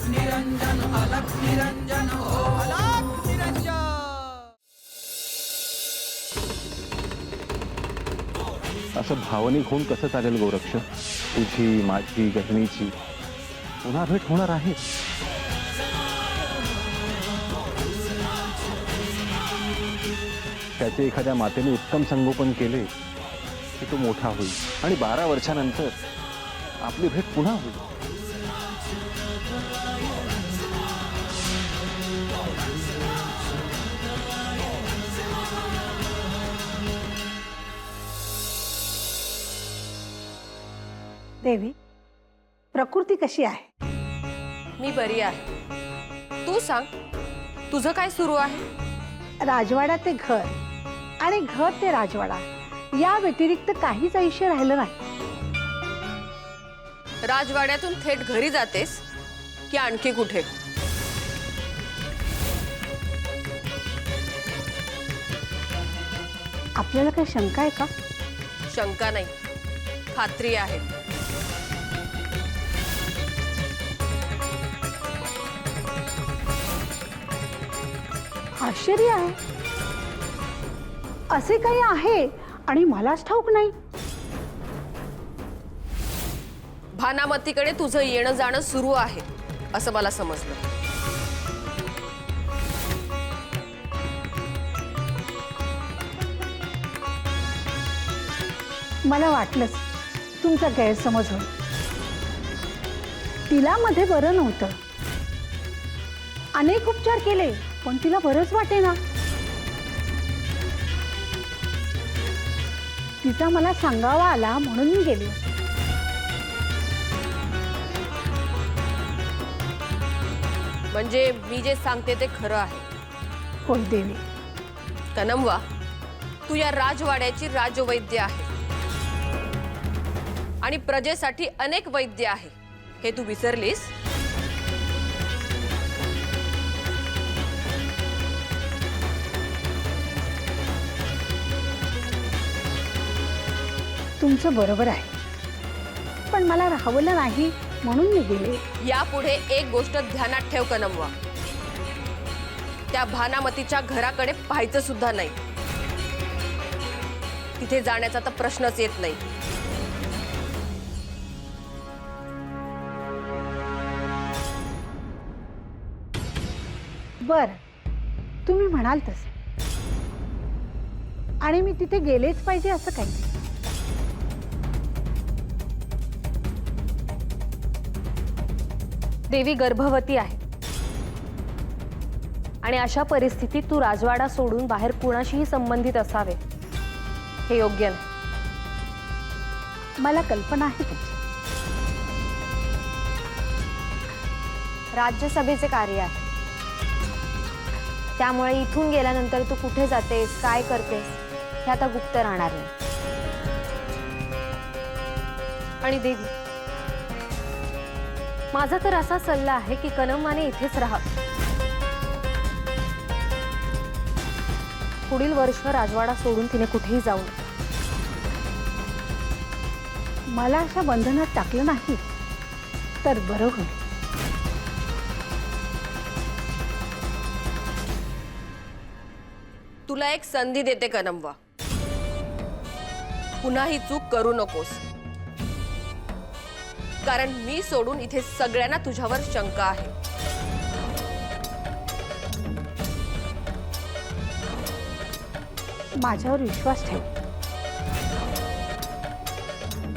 निरंजन अलख निरंजन हो अलख निरंजन। असं भावनिक होऊन कसं चालेल गोरक्ष? तुझी माझी गहिनीची पुन्हा भेट होणार आहे. त्याचे एखाद्या मातेने उत्तम संगोपन केले की तो मोठा होईल आणि 12 वर्षानंतर आपली भेट पुन्हा होईल. देवी, प्रकृती कशी आहे? मी बरी आहे. तू सांग, तुझं काय सुरू आहे? राजवाडा ते घर आणि घर ते राजवाडा या व्यतिरिक्त काहीच आयुष्य राहिलं नाही. राजवाड्यातून थेट घरी जातेस की आणखी कुठे? आपल्याला काही शंका आहे का? शंका नाही, खात्री आहे. आश्चर्य आहे, असे काही आहे आणि मलाच ठाऊक नाही. भानामतीकडे तुझं येणं जाणं सुरू आहे असं मला समजलं. मला वाटलंच तुमचा गैरसमज होईल. तिला मध्ये बरं नव्हतं, अनेक उपचार केले पण तिला बरंच वाटेना. तिचा मला सांगावा आला म्हणून मी गेले. म्हणजे मी जे सांगते ते खरं आहे. होय देवी. कनमवा, तू या राजवाड्याची राजवैद्य आहे आणि प्रजेसाठी अनेक वैद्य आहे हे तू विसरलीस? तुमचं बरोबर आहे, पण मला राहवलं नाही म्हणून मी गेले. यापुढे एक गोष्ट ध्यानात ठेव कनमवा, त्या भानामतीच्या घराकडे पाहायचं सुद्धा नाही. तिथे जाण्याचा तर प्रश्नच येत नाही. बर, तुम्ही म्हणाल तसं, आणि मी तिथे गेलेच पाहिजे असं काही. देवी गर्भवती आहे आणि अशा परिस्थितीत तू राजवाडा सोडून बाहेर कुणाशीही संबंधित असावे हे योग्य नाही. मला कल्पना आहे त्याची. राज्यसभेचे कार्य आहे, त्यामुळे इथून गेल्यानंतर तू कुठे जातेस, काय करतेस हे आता गुप्त राहणार नाही. आणि देवी, माझा तर असा सल्ला आहे की कनमाने इथेच राहा. पुढील वर्ष राजवाडा सोडून तिने कुठेही जाऊ नये. मला अशा बंधनात टाकलं नाही तर बरं होईल. तुला एक संधी देते कनमवा, पुन्हा ही चूक करू नकोस. कारण मी सोडून इथे सगळ्यांना तुझ्यावर शंका आहे. माझ्यावर विश्वास ठेव,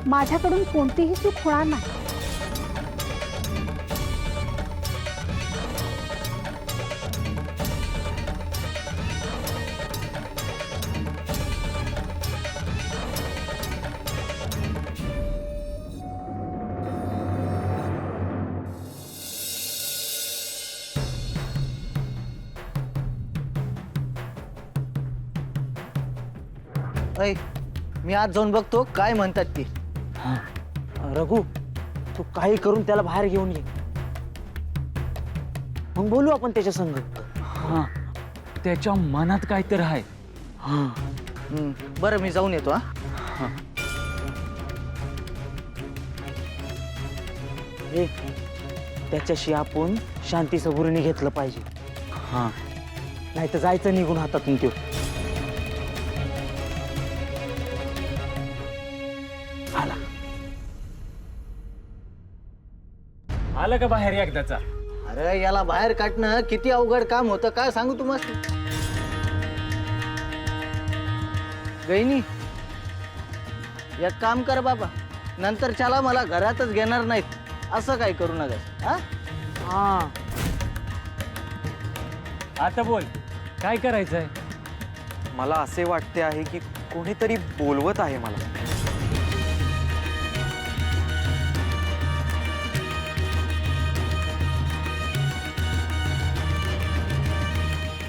माझ्याकडून कोणतीही चूक होणार नाही. ऐ, मी आज जाऊन बघतो काय म्हणतात ते. रघु, तू काही करून त्याला बाहेर घेऊन ये, मग बोलू आपण त्याच्या संग. हा, त्याच्या मनात काय तर आहे. बरं, मी जाऊन येतो. ए, त्याच्याशी आपण शांती सबुरीने घेतलं पाहिजे. हा नाही तर जायचं निघून हातातून त्यो. आला आलं का बाहेर एकदाचा? अरे याला बाहेर काढणं किती अवघड काम होतं काय सांगू तुम्हाला. गईनी एक काम कर बाबा, नंतर चला मला घरातच घेणार नाहीत असं काय करू नका. हा हा. आता बोल, काय करायचंय? मला असे वाटते आहे की कोणीतरी बोलवत आहे मला.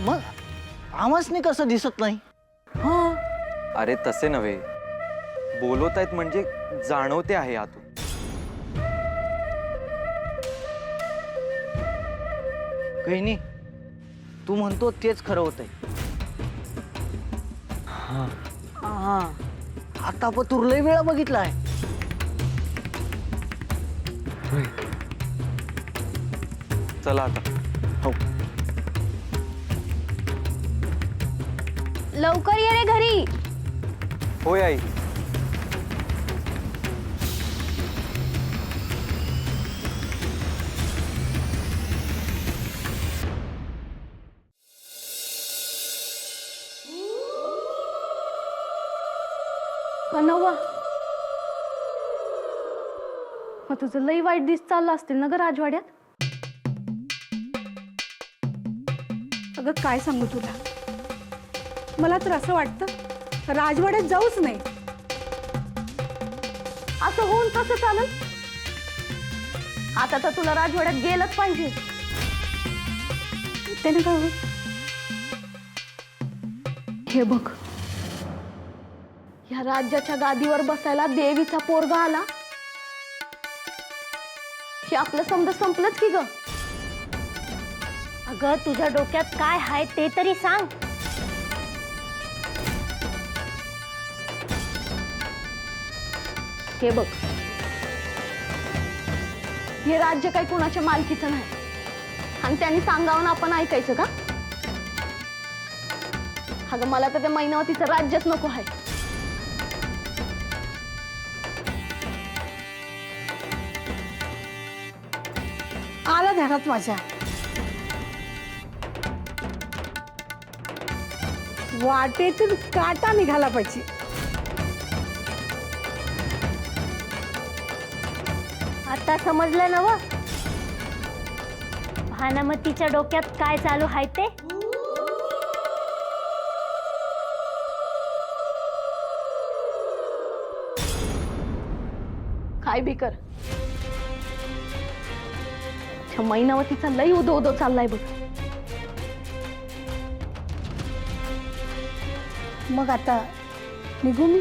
मग आवाजने कसं दिसत नाही. अरे तसे नव्हे, बोलवत आहेत म्हणजे जाणवते आहे आतून. गईनी तू म्हणतो तेच खरं होतंय. हा. आता पण तू लय वेळा बघितला आहे. चला आता. हो लवकर ये रे घरी. होय आई. कनवा, मग तुझं लई वाईट दिस चाललं असतील ना ग राजवाड्यात. अगं काय सांगू तुला, मला तर असं वाटतं राजवाड्यात जाऊच नाही. असं होऊन कसं चालेल? आता तर तुला राजवाड्यात गेलंच पाहिजे. त्याने काय होईल? हे बघ, या राज्याच्या गादीवर बसायला देवीचा पोरगा आला हे आपलं समजा संपलंच की ग. अगं तुझ्या डोक्यात काय आहे ते तरी सांग. हे बघ, हे राज्य काही कुणाच्या मालकीचं नाही आणि त्यांनी सांगावं ना आपण ऐकायचं का? अगं मला तर त्या मैनावतीचं राज्यच नको आहे. आला ध्यानात माझ्या. वाटेतून काटा निघाला पाहिजे. आता समजलं ना व भानामतीच्या डोक्यात काय चालू आहे ते. काय बी कर, मैनावतीचा लई उदो उदो चाललाय बघ. मग आता निघू मी.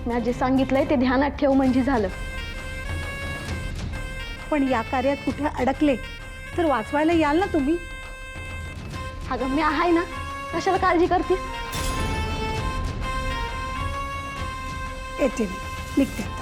मी जे सांगितलंय ते ध्यानात ठेव म्हणजे झालं. पण या कार्यात कुठे अडकले तर वाचवायला याल ना तुम्ही. अगं मी आहे ना, कशाला काळजी करतीस. येते मी, निघते आता.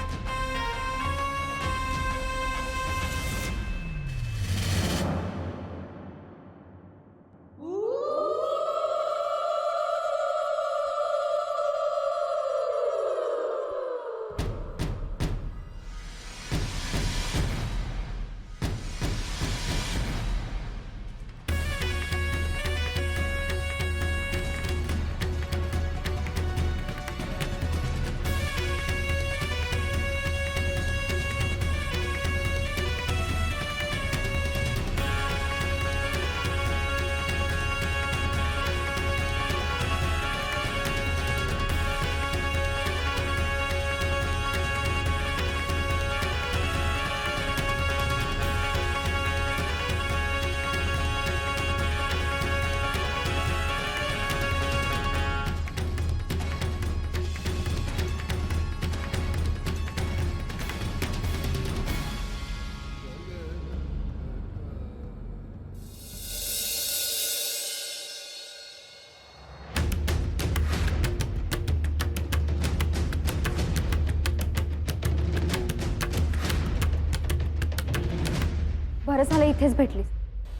बरं झालं इथेच भेटलीस.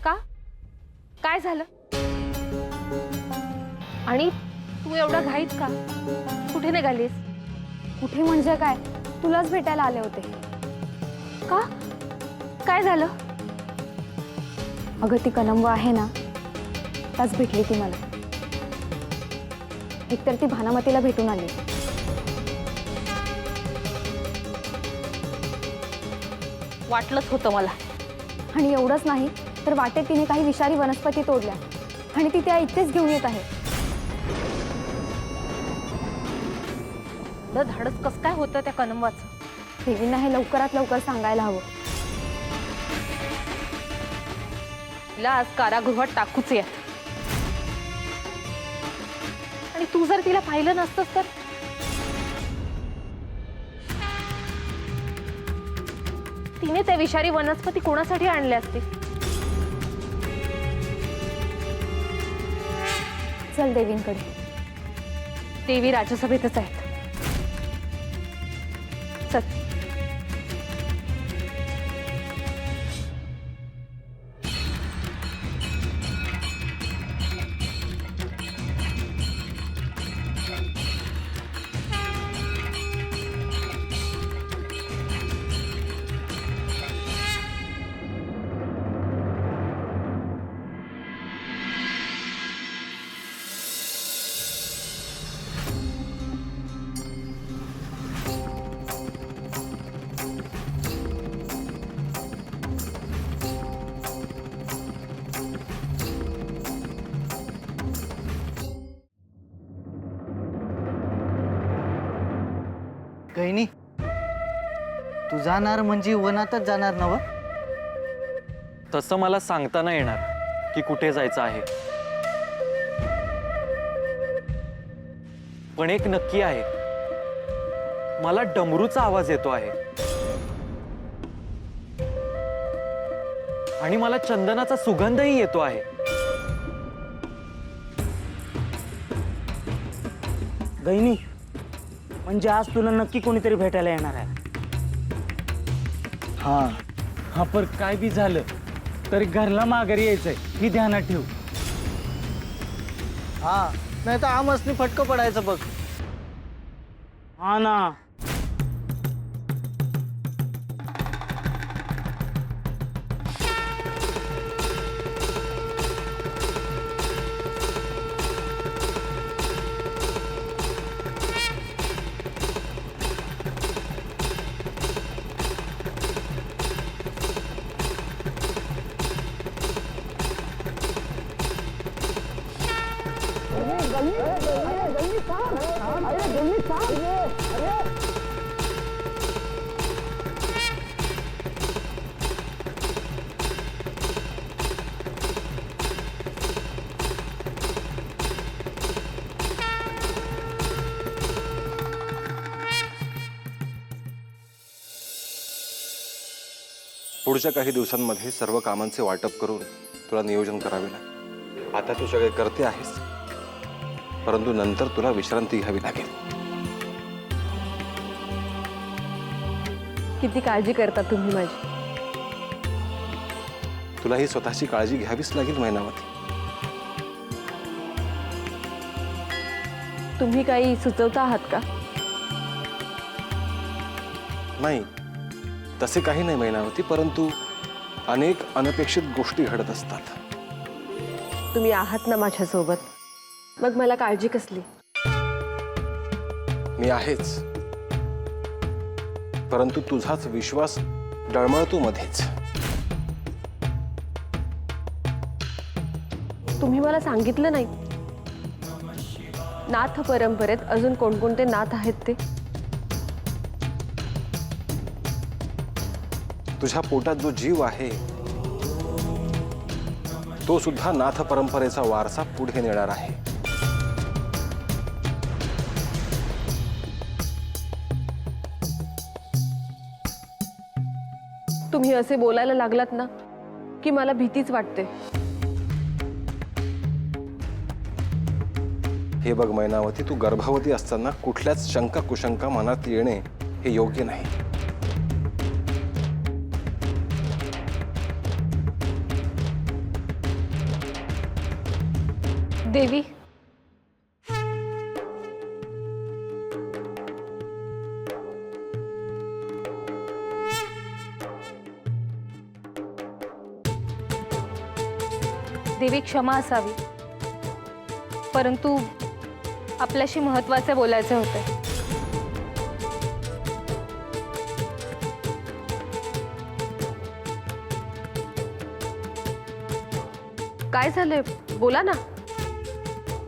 का? काय झालं? आणि तू एवढा घाईत का? कुठे निघालीस? कुठे म्हणजे काय? तुलाच भेटायला आले होते. का? काय झालं? अगं ती कनंब आहे ना, त्याच भेटली ती मला. एकतर ती भानामतीला भेटून आली. वाटलंच होतं मला. आणि एवढंच नाही तर वाटेत तिने काही विषारी वनस्पती तोडल्या आणि ती त्या इथेच घेऊन येत आहे. धाडस कसं काय होतं त्या कनंबाचं? देवींना हे लवकरात लवकर सांगायला हवं. तिला आज कारागृहात टाकूच या. आणि तू जर तिला पाहिलं नसतंस तर? तिने त्या विषारी वनस्पती कोणासाठी आणल्या असतील? चल देवींकडे. देवी राजसभेतच आहेत. चल. गहिनी, तू जाणार म्हणजे वनातच जाणार ना? तसं मला सांगता नाही येणार की कुठे जायचं आहे, पण एक नक्की आहे, मला डमरूचा आवाज येतो आहे आणि मला चंदनाचा सुगंधही येतो आहे. गहिनी, म्हणजे आज तुला नक्की कोणीतरी भेटायला येणार आहे. हा पर काय बी झालं तरी घरला माघारी यायचंय ही ध्यानात ठेव. हा, नाही तर आमसनी फटकं पडायचं बघ. हा ना. पुढच्या काही दिवसांमध्ये सर्व कामांचे वाटप करून तुला नियोजन करावे लागेल. आता तू सगळे करते आहेस, परंतु नंतर तुला विश्रांती घ्यावी लागेल. किती काळजी करता तुम्ही माझी. तुला ही स्वतःची काळजी घ्यावीच लागेल मैनावती. तुम्ही काही सुचवता आहात का? नाही, तसे काही नाही मैनावती, परंतु अनेक अनपेक्षित गोष्टी घडत असतात. तुम्ही आहात ना माझ्यासोबत, मग मला काळजी कसली? मी आहेच, परंतु तुझाच विश्वास डळमळतो मध्येच. तुम्ही मला सांगितलं नाही नाथ परंपरेत अजून कोणकोणते नाथ आहेत ते. तुझ्या पोटात जो जीव आहे तो सुद्धा नाथ परंपरेचा वारसा पुढे नेणार आहे. तुम्ही असे बोलायला लागलात ना की मला भीतीच वाटते. हे बघ मैनावती, तू गर्भवती असताना कुठल्याच शंका कुशंका मनात येणे हे योग्य नाही. देवी, देवी क्षमा असावी, परंतु आपल्याशी महत्वाचे बोलायचे होते. काय झालंय बोला ना.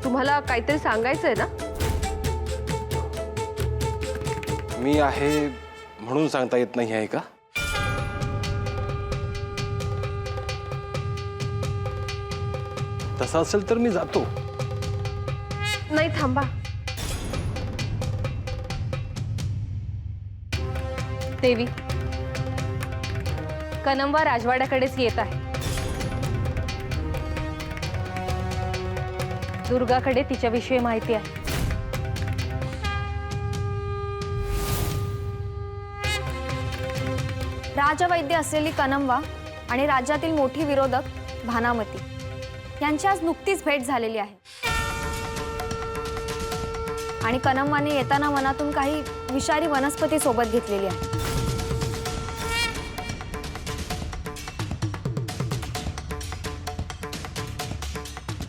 तुम्हाला काहीतरी सांगायचंय ना. मी आहे म्हणून सांगता येत नाही आहे का? तसं असेल तर मी जातो. नाही थांबा. देवी, कनमवा राजवाड्याकडेच येत आहे. दुर्गाकडे तिच्याविषयी माहिती आहे. राजवैद्य असलेली कनमवा आणि राज्यातील मोठी विरोधक भानामती यांची आज नुकतीच भेट झालेली आहे. आणि कनमवाने येताना मनातून काही विषारी वनस्पती सोबत घेतलेली आहे.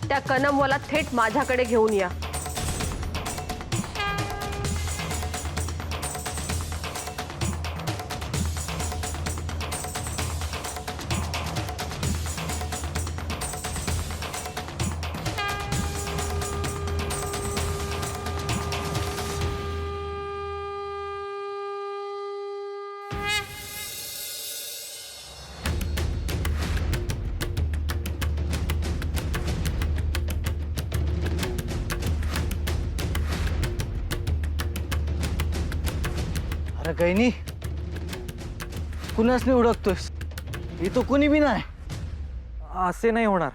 त्या कनमवाला थेट माझ्याकडे घेऊन या. अरे गैनी, कुणाच नाही ओळखतोयस? इथं कुणी बी नाही. असे नाही होणार.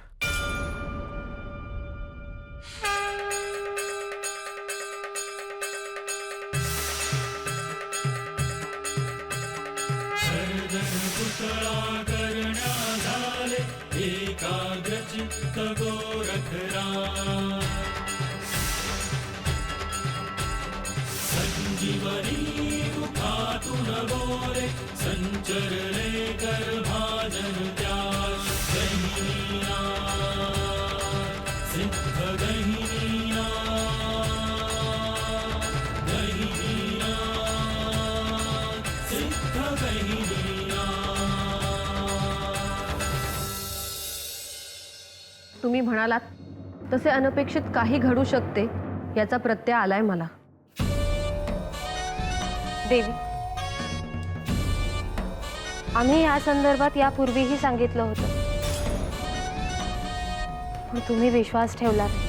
तुम्ही म्हणालात तसे अनपेक्षित काही घडू शकते याचा प्रत्यय आलाय मला. देवी, आम्ही या संदर्भात यापूर्वीही सांगितलं होतं, पण तुम्ही विश्वास ठेवला नाही.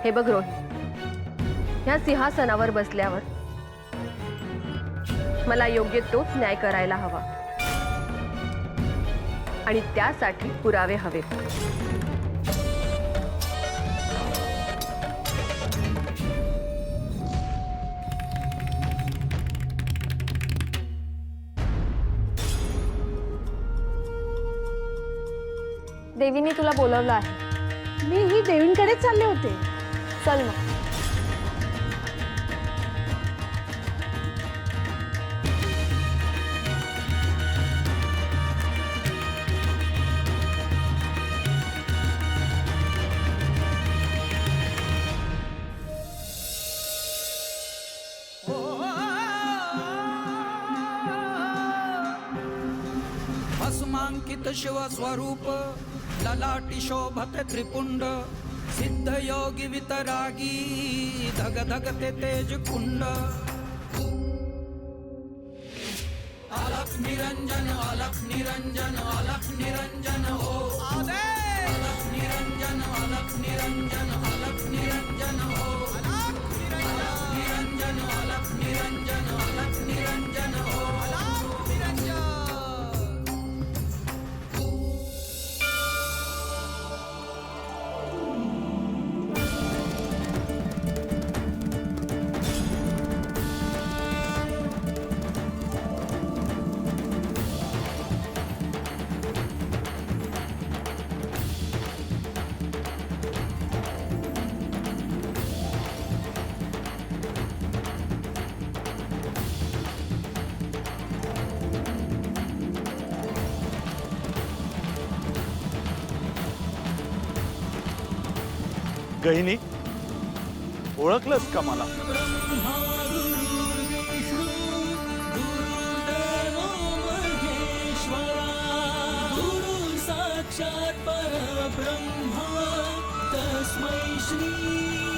हे बघ रोहित, ह्या सिंहासनावर बसल्यावर मला योग्य तोच न्याय करायला हवा आणि त्यासाठी पुरावे हवे. देवीने तुला बोलवलं आहे. मी ही देवींकडेच चालले होते. चल मग. भस्मांकित शिवस्वरूप ललाटी शोभते त्रिपुंड सिद्ध योगी वितरागी धग धगते तेज कुंड अलख निरंजन अलख निरंजन अलख निरंजन हो अलख निरंजन अलख निरंजन अलख निरंजन हो अलख निरंजन अलख निरंजन अलख निरंजन हो अलख निरंजन. गहिनी ओळखलंस का मला? साक्षात परब्रह्म तस्मै श्री